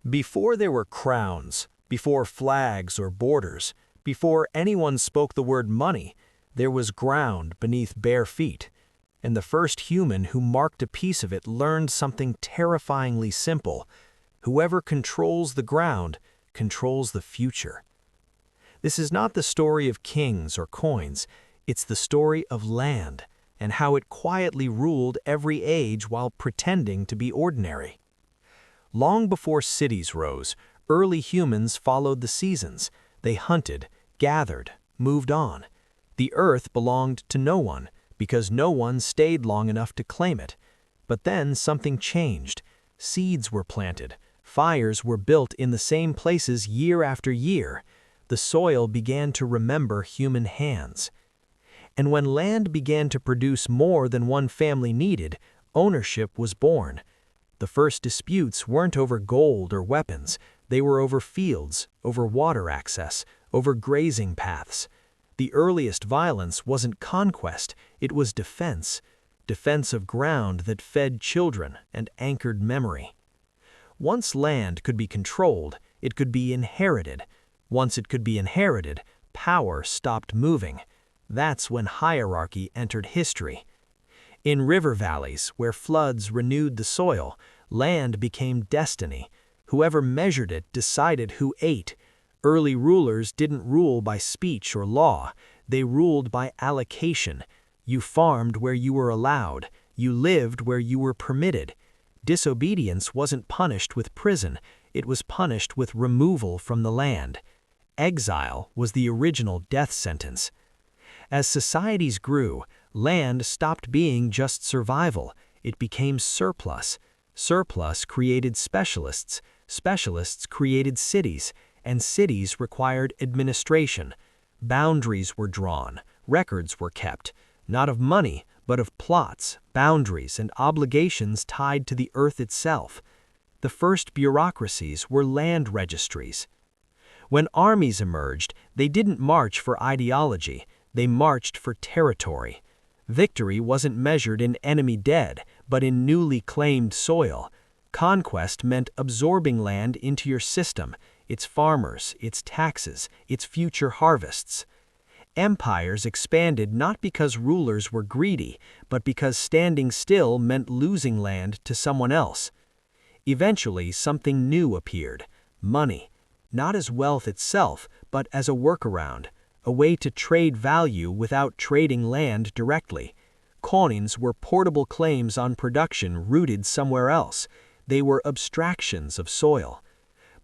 Before there were crowns, before flags or borders, before anyone spoke the word money, there was ground beneath bare feet. And the first human who marked a piece of it learned something terrifyingly simple. Whoever controls the ground controls the future. This is not the story of kings or coins, it's the story of land and how it quietly ruled every age while pretending to be ordinary. Long before cities rose, early humans followed the seasons. They hunted, gathered, moved on. The earth belonged to no one, because no one stayed long enough to claim it. But then something changed. Seeds were planted. Fires were built in the same places year after year. The soil began to remember human hands. And when land began to produce more than one family needed, ownership was born. The first disputes weren't over gold or weapons. They were over fields, over water access, over grazing paths. The earliest violence wasn't conquest, it was defense. Defense of ground that fed children and anchored memory. Once land could be controlled, it could be inherited. Once it could be inherited, power stopped moving. That's when hierarchy entered history. In river valleys, where floods renewed the soil, land became destiny. Whoever measured it decided who ate. Early rulers didn't rule by speech or law, they ruled by allocation. You farmed where you were allowed, you lived where you were permitted. Disobedience wasn't punished with prison, it was punished with removal from the land. Exile was the original death sentence. As societies grew, land stopped being just survival, it became surplus. Surplus created specialists, specialists created cities, and cities required administration. Boundaries were drawn, records were kept, not of money, but of plots, boundaries, and obligations tied to the earth itself. The first bureaucracies were land registries. When armies emerged, they didn't march for ideology, they marched for territory. Victory wasn't measured in enemy dead, but in newly claimed soil. Conquest meant absorbing land into your system, its farmers, its taxes, its future harvests. Empires expanded not because rulers were greedy, but because standing still meant losing land to someone else. Eventually, something new appeared: money. Not as wealth itself, but as a workaround, a way to trade value without trading land directly. Coins were portable claims on production rooted somewhere else. They were abstractions of soil.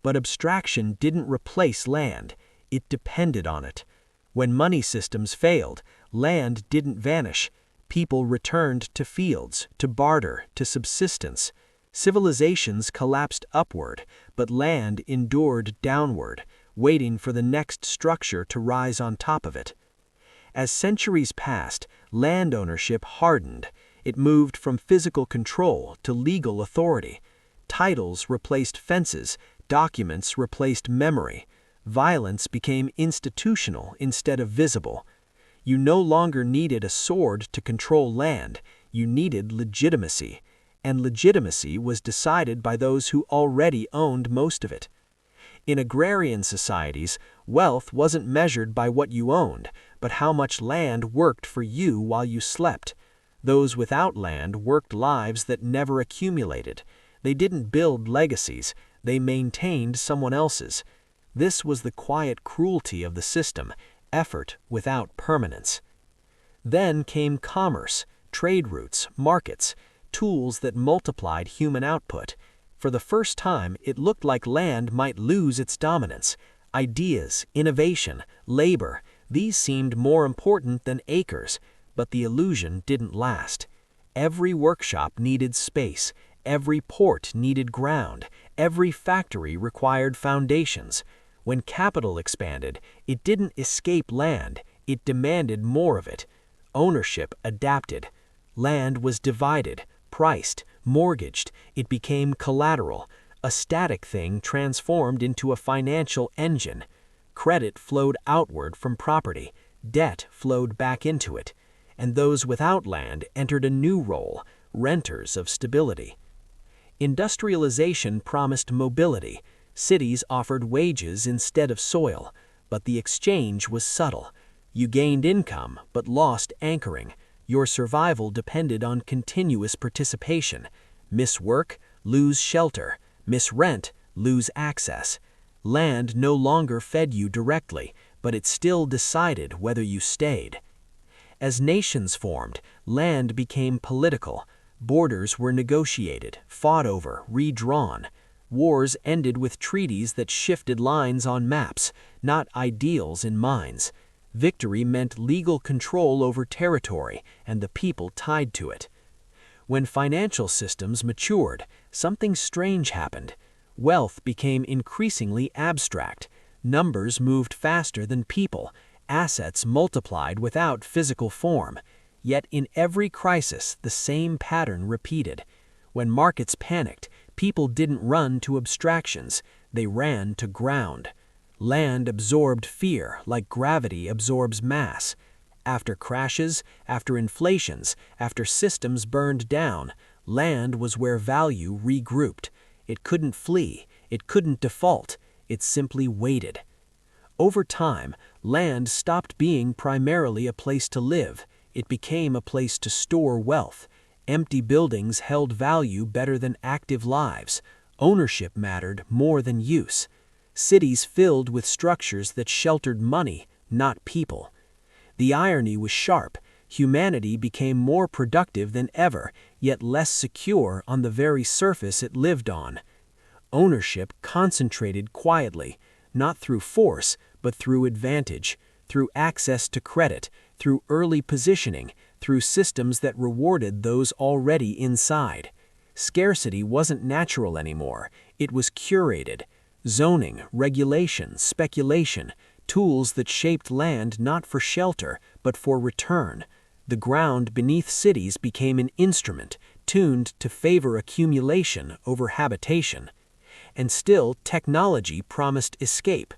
But abstraction didn't replace land, it depended on it. When money systems failed, land didn't vanish. People returned to fields, to barter, to subsistence. Civilizations collapsed upward, but land endured downward, waiting for the next structure to rise on top of it. As centuries passed, land ownership hardened. It moved from physical control to legal authority. Titles replaced fences, documents replaced memory. Violence became institutional instead of visible. You no longer needed a sword to control land, you needed legitimacy. And legitimacy was decided by those who already owned most of it. In agrarian societies, wealth wasn't measured by what you owned, but how much land worked for you while you slept. Those without land worked lives that never accumulated. They didn't build legacies, they maintained someone else's. This was the quiet cruelty of the system, effort without permanence. Then came commerce, trade routes, markets, tools that multiplied human output. For the first time, it looked like land might lose its dominance. Ideas, innovation, labor, these seemed more important than acres, but the illusion didn't last. Every workshop needed space, every port needed ground, every factory required foundations. When capital expanded, it didn't escape land, it demanded more of it. Ownership adapted. Land was divided, priced, mortgaged, it became collateral, a static thing transformed into a financial engine. Credit flowed outward from property, debt flowed back into it, and those without land entered a new role, renters of stability. Industrialization promised mobility. Cities offered wages instead of soil, but the exchange was subtle. You gained income, but lost anchoring. Your survival depended on continuous participation. Miss work, lose shelter. Miss rent, lose access. Land no longer fed you directly, but it still decided whether you stayed. As nations formed, land became political. Borders were negotiated, fought over, redrawn. Wars ended with treaties that shifted lines on maps, not ideals in minds. Victory meant legal control over territory and the people tied to it. When financial systems matured, something strange happened. Wealth became increasingly abstract. Numbers moved faster than people. Assets multiplied without physical form. Yet in every crisis, the same pattern repeated. When markets panicked, people didn't run to abstractions, they ran to ground. Land absorbed fear like gravity absorbs mass. After crashes, after inflations, after systems burned down, land was where value regrouped. It couldn't flee, it couldn't default, it simply waited. Over time, land stopped being primarily a place to live. It became a place to store wealth. Empty buildings held value better than active lives. Ownership mattered more than use. Cities filled with structures that sheltered money, not people. The irony was sharp. Humanity became more productive than ever, yet less secure on the very surface it lived on. Ownership concentrated quietly, not through force, but through advantage, through access to credit, through early positioning, through systems that rewarded those already inside. Scarcity wasn't natural anymore, it was curated. Zoning, regulation, speculation, tools that shaped land not for shelter, but for return. The ground beneath cities became an instrument, tuned to favor accumulation over habitation. And still, technology promised escape.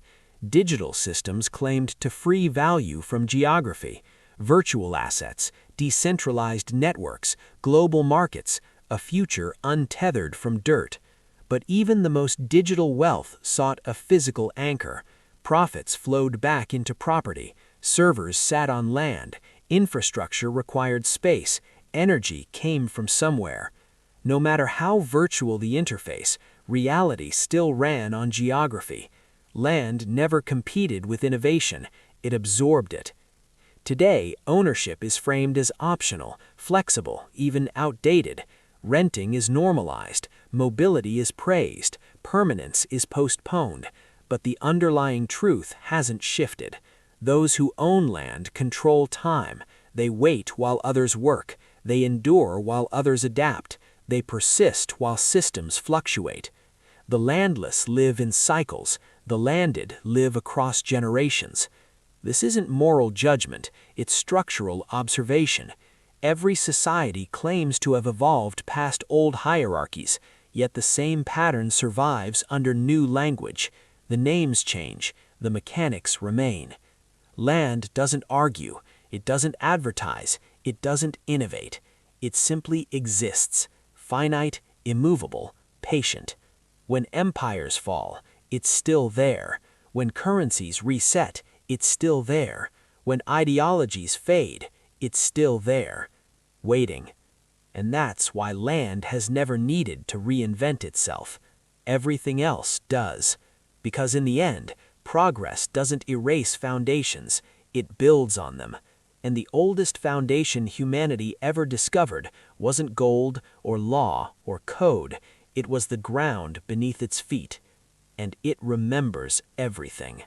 Digital systems claimed to free value from geography. Virtual assets, decentralized networks, global markets, a future untethered from dirt. But even the most digital wealth sought a physical anchor. Profits flowed back into property. Servers sat on land. Infrastructure required space. Energy came from somewhere. No matter how virtual the interface, reality still ran on geography. Land never competed with innovation. It absorbed it. Today, ownership is framed as optional, flexible, even outdated. Renting is normalized, mobility is praised, permanence is postponed, but the underlying truth hasn't shifted. Those who own land control time. They wait while others work. They endure while others adapt. They persist while systems fluctuate. The landless live in cycles. The landed live across generations. This isn't moral judgment, it's structural observation. Every society claims to have evolved past old hierarchies, yet the same pattern survives under new language. The names change, the mechanics remain. Land doesn't argue, it doesn't advertise, it doesn't innovate. It simply exists, finite, immovable, patient. When empires fall, it's still there. When currencies reset, it's still there. When ideologies fade, it's still there, waiting. And that's why land has never needed to reinvent itself. Everything else does. Because in the end, progress doesn't erase foundations, it builds on them. And the oldest foundation humanity ever discovered wasn't gold or law or code, it was the ground beneath its feet. And it remembers everything.